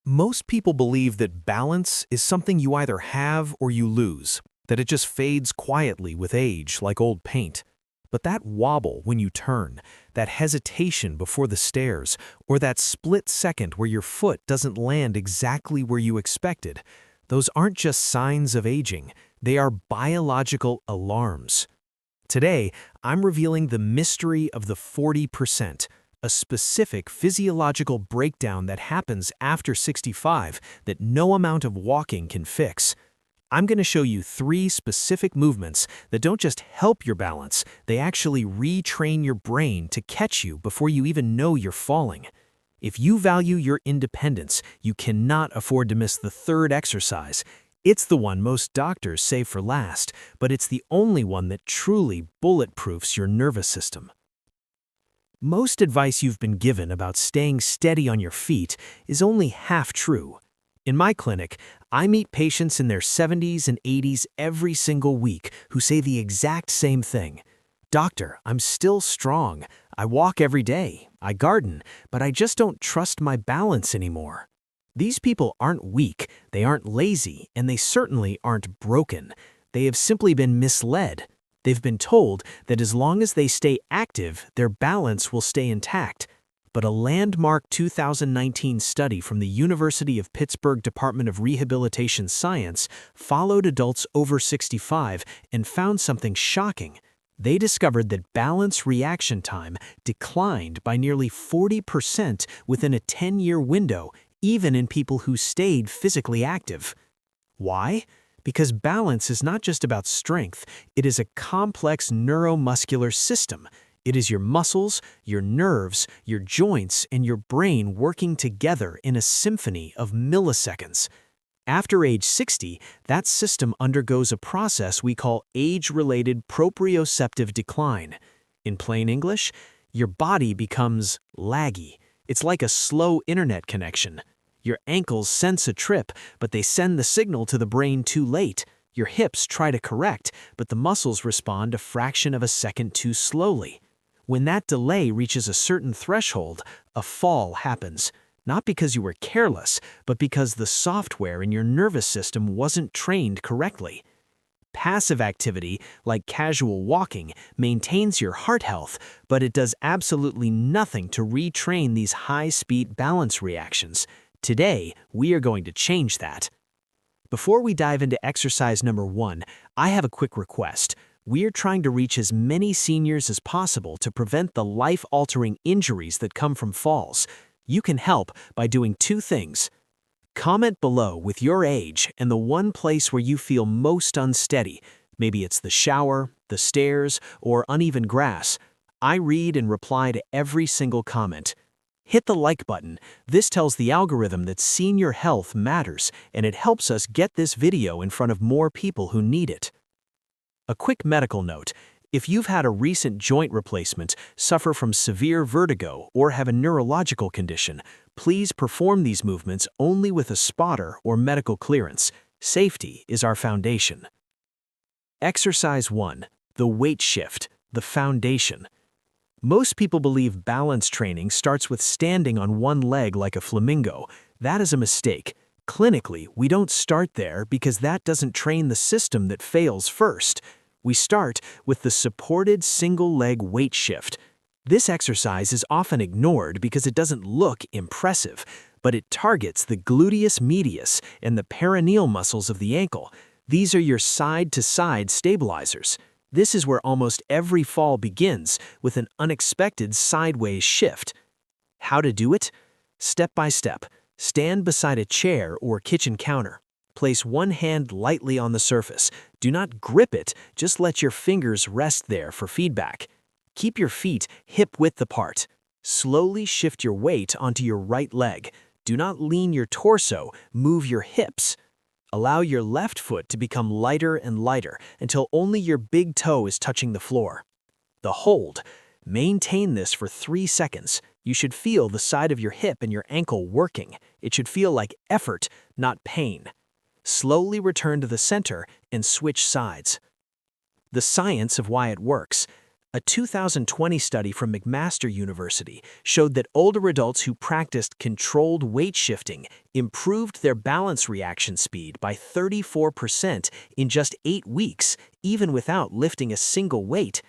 Most people believe that balance is something you either have or you lose, that it just fades quietly with age like old paint. But that wobble when you turn, that hesitation before the stairs, or that split second where your foot doesn't land exactly where you expected, those aren't just signs of aging, they are biological alarms. Today, I'm revealing the mystery of the 40%, a specific physiological breakdown that happens after 65 that no amount of walking can fix. I'm going to show you 3 specific movements that don't just help your balance, they actually retrain your brain to catch you before you even know you're falling. If you value your independence, you cannot afford to miss the third exercise. It's the one most doctors save for last, but it's the only one that truly bulletproofs your nervous system. Most advice you've been given about staying steady on your feet is only half true. In my clinic, I meet patients in their 70s and 80s every single week who say the exact same thing. "Doctor, I'm still strong. I walk every day. I garden, but I just don't trust my balance anymore." These people aren't weak, they aren't lazy, and they certainly aren't broken. They have simply been misled. They've been told that as long as they stay active, their balance will stay intact. But a landmark 2019 study from the University of Pittsburgh Department of Rehabilitation Science followed adults over 65 and found something shocking. They discovered that balance reaction time declined by nearly 40% within a 10-year window, even in people who stayed physically active. Why? Because balance is not just about strength, it is a complex neuromuscular system. It is your muscles, your nerves, your joints, and your brain working together in a symphony of milliseconds. After age 60, that system undergoes a process we call age-related proprioceptive decline. In plain English, your body becomes laggy. It's like a slow internet connection. Your ankles sense a trip, but they send the signal to the brain too late. Your hips try to correct, but the muscles respond a fraction of a second too slowly. When that delay reaches a certain threshold, a fall happens. Not because you were careless, but because the software in your nervous system wasn't trained correctly. Passive activity, like casual walking, maintains your heart health, but it does absolutely nothing to retrain these high-speed balance reactions. Today, we are going to change that. Before we dive into exercise number 1, I have a quick request. We're trying to reach as many seniors as possible to prevent the life-altering injuries that come from falls. You can help by doing 2 things. Comment below with your age and the one place where you feel most unsteady. Maybe it's the shower, the stairs, or uneven grass. I read and reply to every single comment. Hit the like button. This tells the algorithm that senior health matters, and it helps us get this video in front of more people who need it. A quick medical note. If you've had a recent joint replacement, suffer from severe vertigo, or have a neurological condition, please perform these movements only with a spotter or medical clearance. Safety is our foundation. Exercise 1. The weight shift, the foundation. Most people believe balance training starts with standing on one leg like a flamingo. That is a mistake. Clinically, we don't start there because that doesn't train the system that fails first. We start with the supported single-leg weight shift. This exercise is often ignored because it doesn't look impressive, but it targets the gluteus medius and the peroneal muscles of the ankle. These are your side-to-side stabilizers. This is where almost every fall begins, with an unexpected sideways shift. How to do it? Step by step. Stand beside a chair or kitchen counter. Place one hand lightly on the surface. Do not grip it, just let your fingers rest there for feedback. Keep your feet hip-width apart. Slowly shift your weight onto your right leg. Do not lean your torso, move your hips. Allow your left foot to become lighter and lighter until only your big toe is touching the floor. The hold. Maintain this for 3 seconds. You should feel the side of your hip and your ankle working. It should feel like effort, not pain. Slowly return to the center and switch sides. The science of why it works. A 2020 study from McMaster University showed that older adults who practiced controlled weight shifting improved their balance reaction speed by 34% in just 8 weeks, even without lifting a single weight.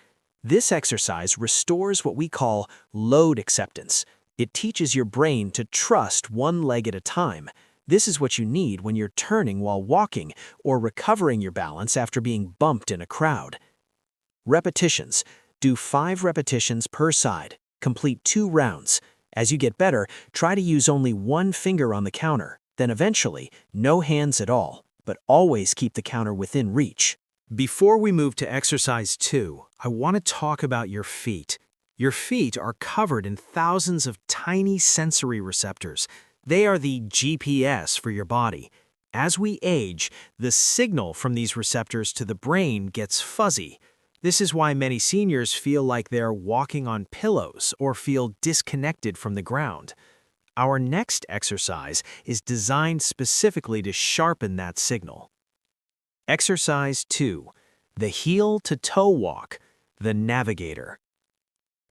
This exercise restores what we call load acceptance. It teaches your brain to trust one leg at a time. This is what you need when you're turning while walking or recovering your balance after being bumped in a crowd. Repetitions. Do 5 repetitions per side. Complete 2 rounds. As you get better, try to use only one finger on the counter. Then eventually, no hands at all, but always keep the counter within reach. Before we move to exercise 2, I want to talk about your feet. Your feet are covered in thousands of tiny sensory receptors. They are the GPS for your body. As we age, the signal from these receptors to the brain gets fuzzy. This is why many seniors feel like they're walking on pillows or feel disconnected from the ground. Our next exercise is designed specifically to sharpen that signal. Exercise 2, the heel-to-toe walk, the navigator.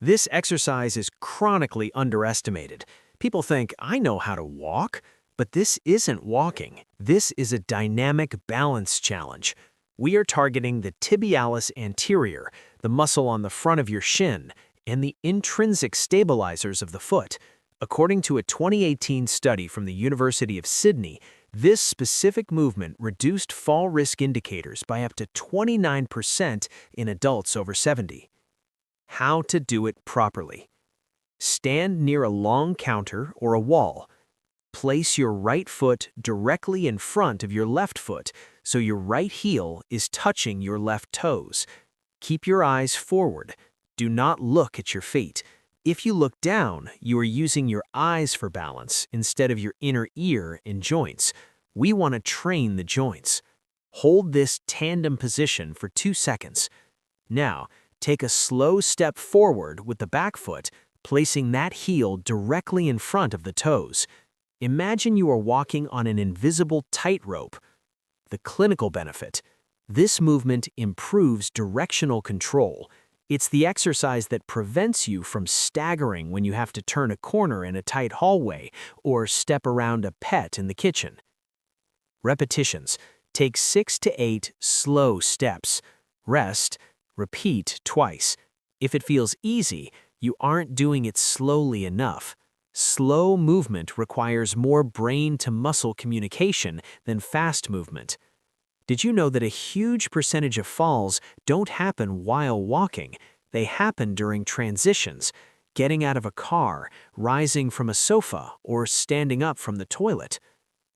This exercise is chronically underestimated. People think, I know how to walk, but this isn't walking. This is a dynamic balance challenge. We are targeting the tibialis anterior, the muscle on the front of your shin, and the intrinsic stabilizers of the foot. According to a 2018 study from the University of Sydney, this specific movement reduced fall risk indicators by up to 29% in adults over 70. How to do it properly. Stand near a long counter or a wall. Place your right foot directly in front of your left foot, so your right heel is touching your left toes. Keep your eyes forward. Do not look at your feet. If you look down, you are using your eyes for balance instead of your inner ear and joints. We want to train the joints. Hold this tandem position for 2 seconds. Now, take a slow step forward with the back foot, placing that heel directly in front of the toes. Imagine you are walking on an invisible tightrope. The clinical benefit. This movement improves directional control. It's the exercise that prevents you from staggering when you have to turn a corner in a tight hallway or step around a pet in the kitchen. Repetitions. Take 6 to 8 slow steps. Rest. Repeat twice. If it feels easy, you aren't doing it slowly enough. Slow movement requires more brain-to-muscle communication than fast movement. Did you know that a huge percentage of falls don't happen while walking? They happen during transitions, getting out of a car, rising from a sofa, or standing up from the toilet.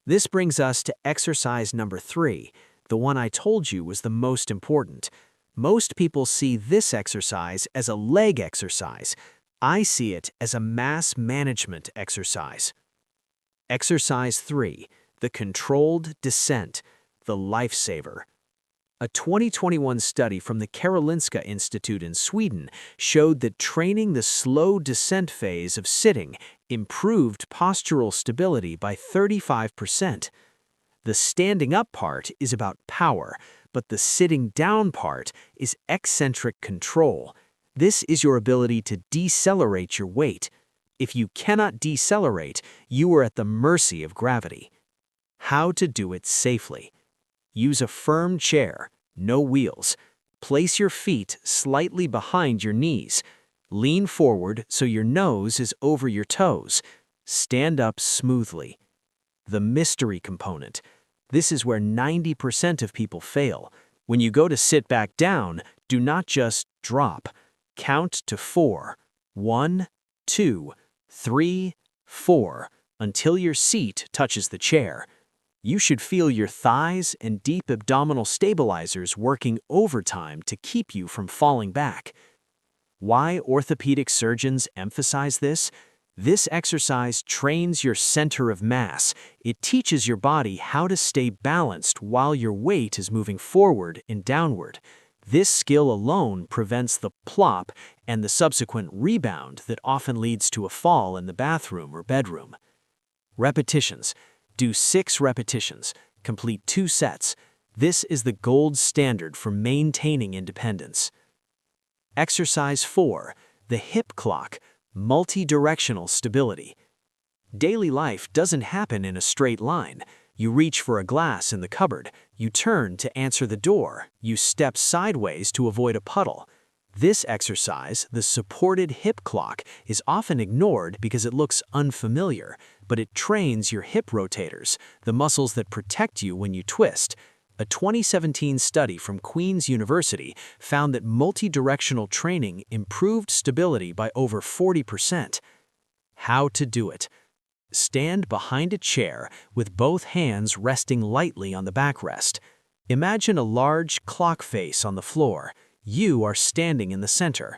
This brings us to exercise number 3, the one I told you was the most important. Most people see this exercise as a leg exercise. I see it as a mass management exercise. Exercise 3, the controlled descent, the lifesaver. A 2021 study from the Karolinska Institute in Sweden showed that training the slow descent phase of sitting improved postural stability by 35%. The standing up part is about power, but the sitting down part is eccentric control. This is your ability to decelerate your weight. If you cannot decelerate, you are at the mercy of gravity. How to do it safely. Use a firm chair, no wheels. Place your feet slightly behind your knees. Lean forward so your nose is over your toes. Stand up smoothly. The mystery component. This is where 90% of people fail. When you go to sit back down, do not just drop. Count to 4. 1, 2, 3, 4, until your seat touches the chair. You should feel your thighs and deep abdominal stabilizers working overtime to keep you from falling back. Why orthopedic surgeons emphasize this? This exercise trains your center of mass. It teaches your body how to stay balanced while your weight is moving forward and downward. This skill alone prevents the plop and the subsequent rebound that often leads to a fall in the bathroom or bedroom. Repetitions. Do 6 repetitions. Complete 2 sets. This is the gold standard for maintaining independence. Exercise 4. The hip clock, multi-directional stability. Daily life doesn't happen in a straight line. You reach for a glass in the cupboard, you turn to answer the door, you step sideways to avoid a puddle. This exercise, the supported hip clock, is often ignored because it looks unfamiliar, but it trains your hip rotators, the muscles that protect you when you twist. A 2017 study from Queen's University found that multi-directional training improved stability by over 40%. How to do it. Stand behind a chair with both hands resting lightly on the backrest. Imagine a large clock face on the floor. You are standing in the center.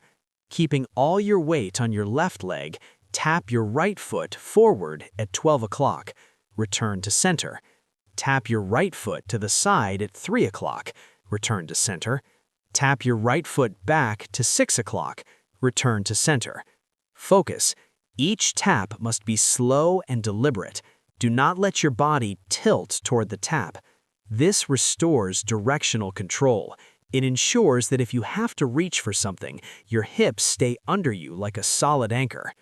Keeping all your weight on your left leg, tap your right foot forward at 12 o'clock. Return to center. Tap your right foot to the side at 3 o'clock. Return to center. Tap your right foot back to 6 o'clock. Return to center. Focus. Each tap must be slow and deliberate. Do not let your body tilt toward the tap. This restores directional control. It ensures that if you have to reach for something, your hips stay under you like a solid anchor.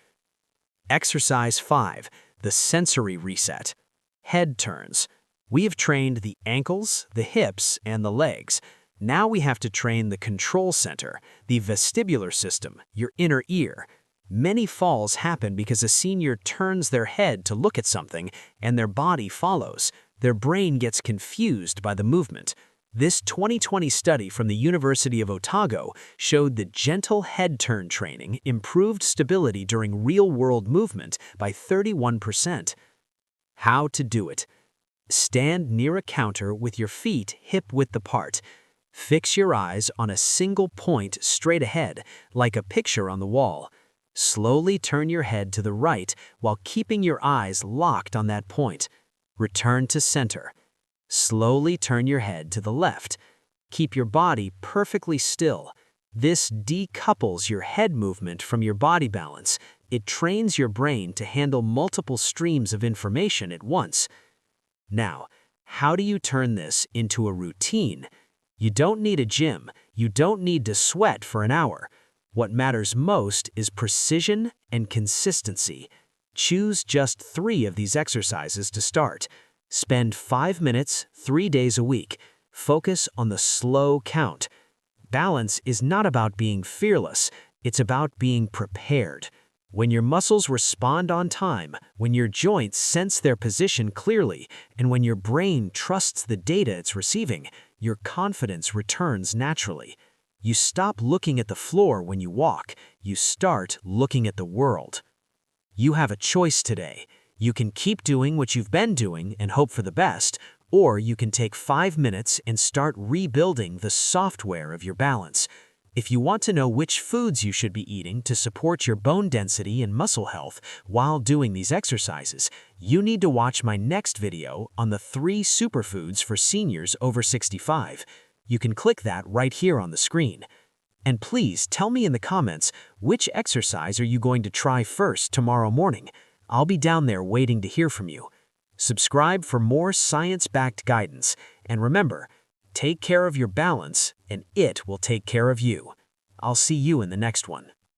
Exercise 5. The sensory reset. Head turns. We have trained the ankles, the hips, and the legs. Now we have to train the control center, the vestibular system, your inner ear. Many falls happen because a senior turns their head to look at something and their body follows. Their brain gets confused by the movement. This 2020 study from the University of Otago showed that gentle head turn training improved stability during real-world movement by 31%. How to do it. Stand near a counter with your feet hip-width apart. Fix your eyes on a single point straight ahead, like a picture on the wall. Slowly turn your head to the right while keeping your eyes locked on that point. Return to center. Slowly turn your head to the left. Keep your body perfectly still. This decouples your head movement from your body balance. It trains your brain to handle multiple streams of information at once. Now, how do you turn this into a routine? You don't need a gym. You don't need to sweat for an hour. What matters most is precision and consistency. Choose just 3 of these exercises to start. Spend 5 minutes, 3 days a week. Focus on the slow count. Balance is not about being fearless. It's about being prepared. When your muscles respond on time, when your joints sense their position clearly, and when your brain trusts the data it's receiving, your confidence returns naturally. You stop looking at the floor when you walk. You start looking at the world. You have a choice today. You can keep doing what you've been doing and hope for the best, or you can take 5 minutes and start rebuilding the software of your balance. If you want to know which foods you should be eating to support your bone density and muscle health while doing these exercises, you need to watch my next video on the 3 superfoods for seniors over 65. You can click that right here on the screen. And please tell me in the comments, which exercise are you going to try first tomorrow morning? I'll be down there waiting to hear from you. Subscribe for more science-backed guidance, and remember, take care of your balance, and it will take care of you. I'll see you in the next one.